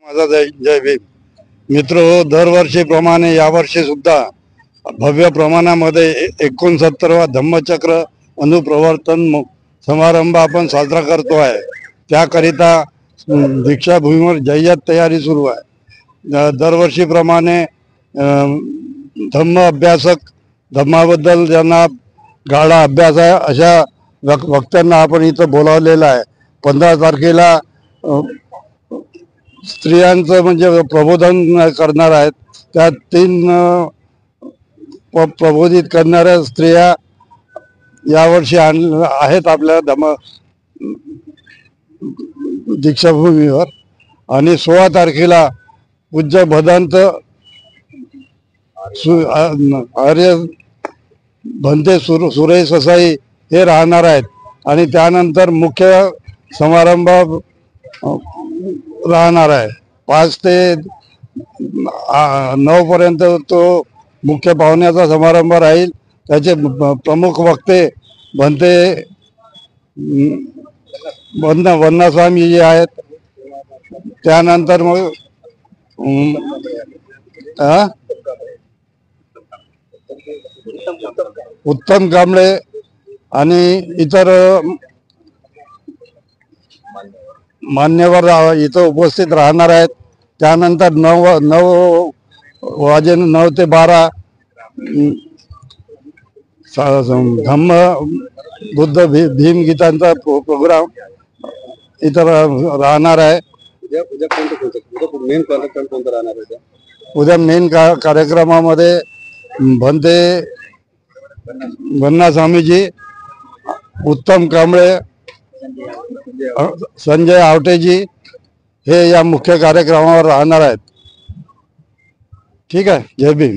माझा जय भीम. मित्र हो, दरवर्षीप्रमाणे यावर्षी सुद्धा भव्य प्रमाणामध्ये 69वा धम्मचक्र अनुप्रवर्तन समारंभ आपण साजरा करतो आहे. त्याकरिता दीक्षाभूमीवर जय्यत तयारी सुरू आहे. दरवर्षीप्रमाणे धम्म अभ्यासक, धम्माबद्दल ज्यांना गाढा अभ्यास आहे अशा वक्त्यांना आपण इथं बोलावलेलं आहे. 15 तारखेला स्त्रियांचं म्हणजे प्रबोधन करणार आहेत. त्या 3 प्रबोधित करणाऱ्या स्त्रिया यावर्षी आहेत आपल्या दीक्षाभूमीवर. आणि 16 तारखेला पूज्य भदंत आर्य भंते सुरेश ससाई हे राहणार आहेत. आणि त्यानंतर मुख्य समारंभ राहणार आहे. 5 ते 9 पर्यंत तो मुख्य पाहुण्याचा समारंभ राहील. त्याचे प्रमुख वक्ते भंते वन्नास्वामी जे आहेत. त्यानंतर मग उत्तम कांबळे आणि इतर मान्यवर इथं उपस्थित राहणार आहेत. त्यानंतर 9 वाजे 9 ते 12 धम्म बुद्ध भीम गीतांचा प्रोग्राम इथं राहणार आहे. उद्या मेन कार्यक्रमामध्ये भंते वन्ना स्वामीजी, उत्तम कांबळे, संजय आवटेजी हे या मुख्य कार्यक्रमावर राहणार आहेत. ठीक आहे. जय भीम.